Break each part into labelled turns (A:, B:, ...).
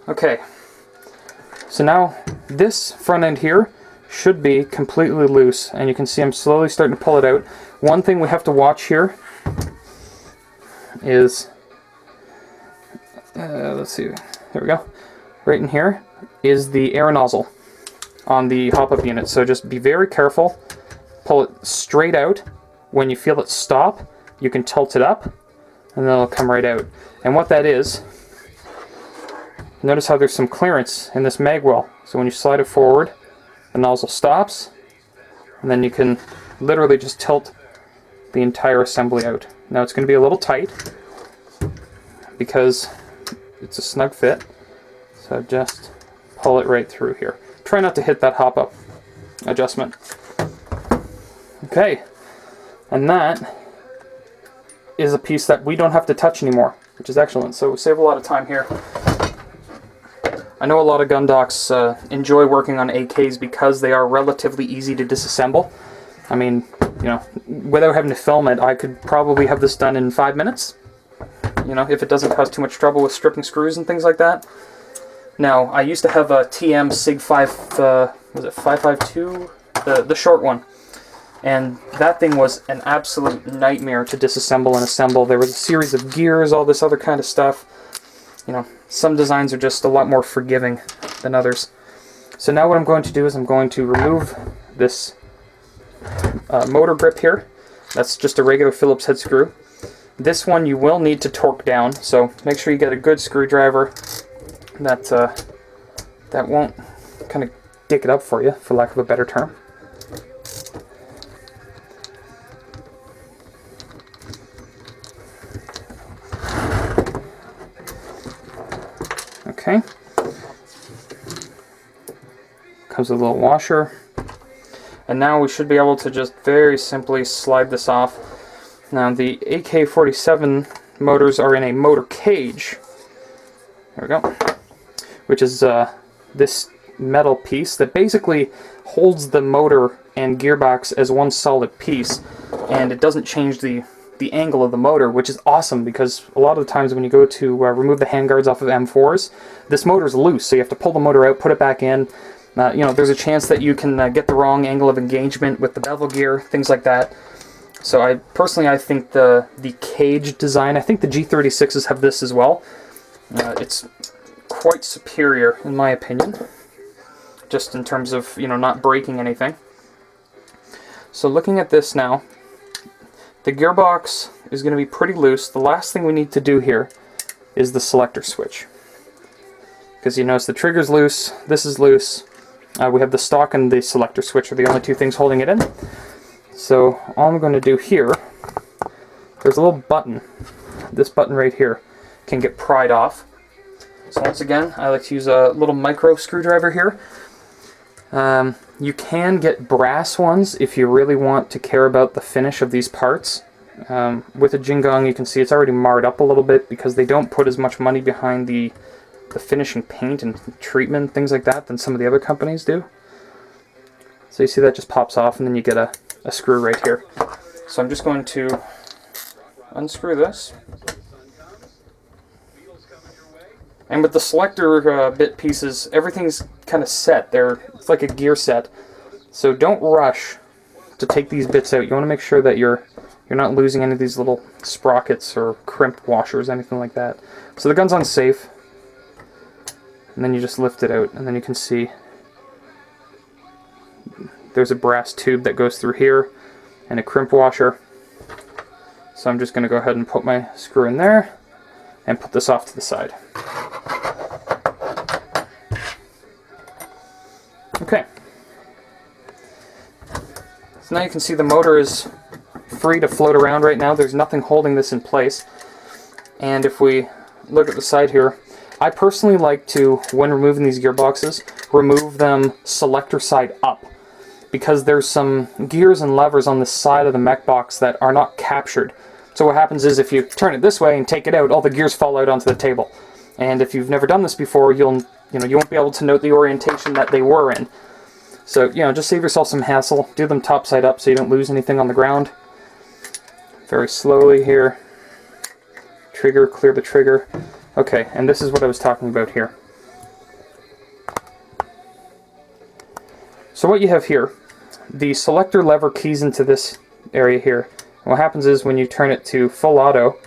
A: Okay, so now this front end here should be completely loose, and you can see I'm slowly starting to pull it out. One thing we have to watch here is, let's see, there we go, right in here is the air nozzle on the hop-up unit, so just be very careful, pull it straight out. When you feel it stop, you can tilt it up, and then it'll come right out. And what that is, notice how there's some clearance in this mag well, so when you slide it forward, the nozzle stops, and then you can literally just tilt the entire assembly out. Now it's going to be a little tight because it's a snug fit, so just pull it right through here. Try not to hit that hop-up adjustment. Okay, and that is a piece that we don't have to touch anymore, which is excellent, so we save a lot of time here. I know a lot of gun docs enjoy working on AKs because they are relatively easy to disassemble. I mean, you know, without having to film it, I could probably have this done in 5 minutes. You know, if it doesn't cause too much trouble with stripping screws and things like that. Now, I used to have a TM SIG 5, was it 552? The short one. And that thing was an absolute nightmare to disassemble and assemble. There was a series of gears, all this other kind of stuff. You know, some designs are just a lot more forgiving than others. So now what I'm going to do is I'm going to remove this motor grip here. That's just a regular Phillips head screw. This one you will need to torque down, so make sure you get a good screwdriver that won't kind of dick it up for you, for lack of a better term. Okay. Comes with a little washer. And now we should be able to just very simply slide this off. Now the AK47 motors are in a motor cage. There we go. Which is this metal piece that basically holds the motor and gearbox as one solid piece, and it doesn't change the angle of the motor, which is awesome because a lot of the times when you go to remove the handguards off of M4s, this motor is loose, so you have to pull the motor out, put it back in. You know, there's a chance that you can get the wrong angle of engagement with the bevel gear, things like that. So I think the cage design, I think the G36s have this as well. It's quite superior in my opinion, just in terms of, you know, not breaking anything. So looking at this now, the gearbox is going to be pretty loose. The last thing we need to do here is the selector switch. Because you notice the trigger's loose, this is loose. We have the stock and the selector switch are the only two things holding it in. So all I'm going to do here, there's a little button. This button right here can get pried off. So once again, I like to use a little micro screwdriver here. You can get brass ones if you really want to care about the finish of these parts. With a Jingong, you can see it's already marred up a little bit because they don't put as much money behind the finishing paint and treatment, things like that, than some of the other companies do. So you see that just pops off, and then you get a screw right here. So I'm just going to unscrew this. And with the selector bit pieces, everything's kind of set. It's like a gear set. So don't rush to take these bits out. You want to make sure that you're not losing any of these little sprockets or crimp washers, anything like that. So the gun's on safe. And then you just lift it out, and then you can see there's a brass tube that goes through here and a crimp washer. So I'm just going to go ahead and put my screw in there and put this off to the side. Okay. So now you can see the motor is free to float around right now. There's nothing holding this in place. And if we look at the side here, I personally like to, when removing these gearboxes, remove them selector side up, because there's some gears and levers on the side of the mech box that are not captured. So what happens is if you turn it this way and take it out, all the gears fall out onto the table. And if you've never done this before, you won't be able to note the orientation that they were in. So, just save yourself some hassle. Do them top side up so you don't lose anything on the ground. Very slowly here. Trigger, clear the trigger. Okay, and this is what I was talking about here. So what you have here, the selector lever keys into this area here. And what happens is when you turn it to full auto,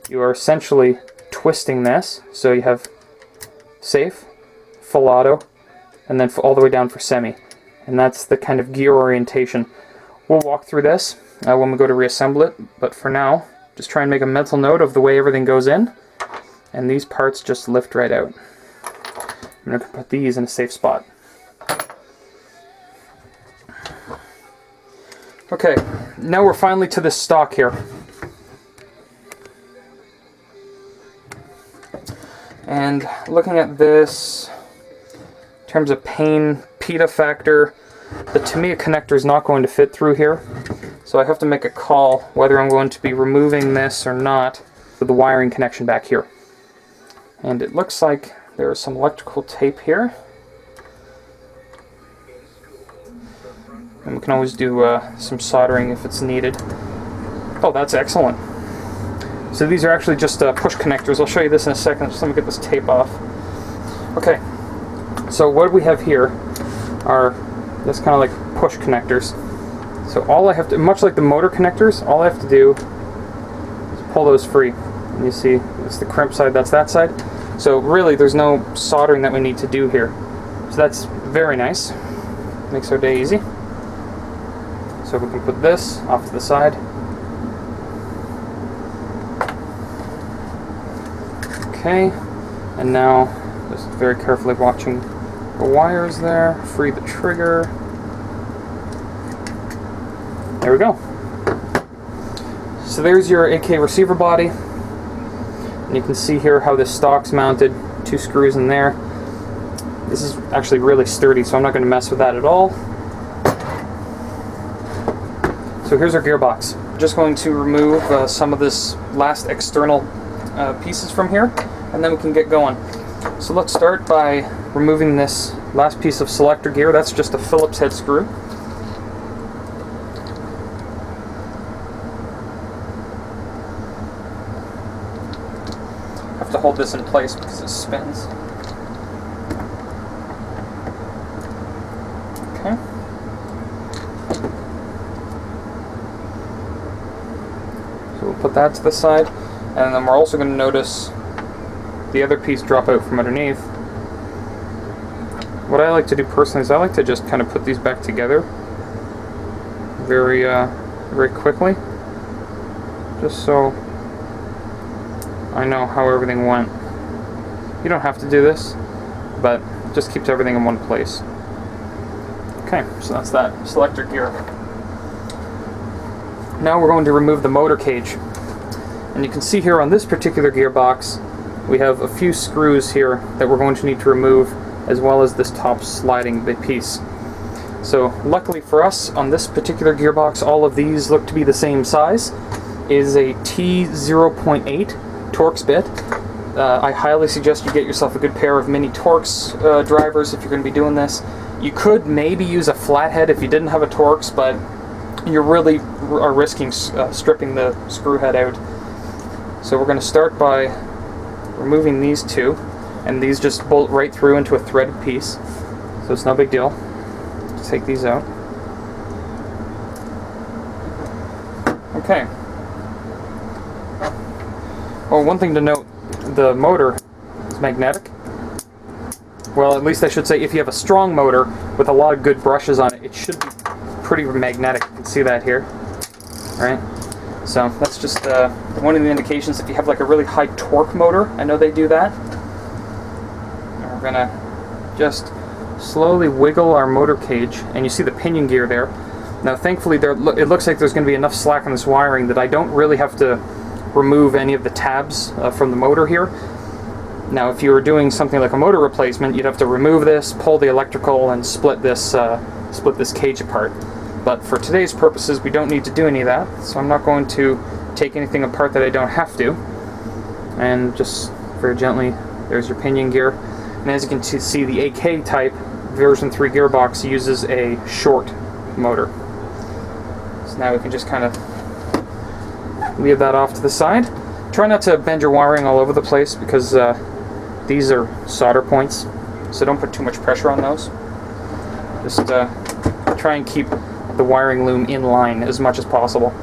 A: you are essentially twisting this. So you have safe, full auto, and then all the way down for semi. And that's the kind of gear orientation. We'll walk through this when we go to reassemble it, but for now, just try and make a mental note of the way everything goes in, and these parts just lift right out. I'm going to put these in a safe spot. Okay, now we're finally to this stock here. And looking at this, in terms of pain, PETA factor, the Tamiya connector is not going to fit through here. So I have to make a call whether I'm going to be removing this or not with the wiring connection back here. And it looks like there is some electrical tape here. And we can always do some soldering if it's needed. Oh, that's excellent. So these are actually just push connectors. I'll show you this in a second. Just let me get this tape off. Okay, so what we have here are this kind of like push connectors. So all I have to, much like the motor connectors, all I have to do is pull those free. And you see, it's the crimp side, that's that side. So really, there's no soldering that we need to do here. So that's very nice. Makes our day easy. So we can put this off to the side. Okay, and now just very carefully watching the wires there, free the trigger. There we go. So there's your AK receiver body. And you can see here how this stock's mounted. 2 screws in there. This is actually really sturdy, so I'm not going to mess with that at all. So here's our gearbox. I'm just going to remove some of this last external pieces from here, and then we can get going. So let's start by removing this last piece of selector gear. That's just a Phillips head screw. I have to hold this in place because it spins. Okay. So we'll put that to the side, and then we're also going to notice the other piece drop out from underneath. What I like to do personally is I like to just kind of put these back together very quickly, just so I know how everything went. You don't have to do this, but it just keeps everything in one place. Okay, so that's that selector gear. Now we're going to remove the motor cage. And you can see here on this particular gearbox, we have a few screws here that we're going to need to remove, as well as this top sliding piece. So luckily for us, on this particular gearbox, all of these look to be the same size. It is a T0.8 Torx bit. I highly suggest you get yourself a good pair of mini Torx drivers if you're going to be doing this. You could maybe use a flathead if you didn't have a Torx, but you really are risking stripping the screw head out. So we're going to start by removing these two, and these just bolt right through into a threaded piece, so it's no big deal. Just take these out. Okay. Well, one thing to note, the motor is magnetic. Well, at least I should say, if you have a strong motor with a lot of good brushes on it, it should be pretty magnetic. You can see that here, right? So that's just one of the indications. If you have like a really high torque motor, I know they do that. And we're gonna just slowly wiggle our motor cage, and you see the pinion gear there. Now thankfully it looks like there's going to be enough slack on this wiring that I don't really have to remove any of the tabs from the motor here. Now if you were doing something like a motor replacement, you'd have to remove this, pull the electrical, and split this cage apart. But for today's purposes, we don't need to do any of that, so I'm not going to take anything apart that I don't have to. And just very gently, there's your pinion gear. And as you can see, the AK type version 3 gearbox uses a short motor. So now we can just kind of leave that off to the side. Try not to bend your wiring all over the place, because these are solder points, so don't put too much pressure on those. Just try and keep the wiring loom in line as much as possible.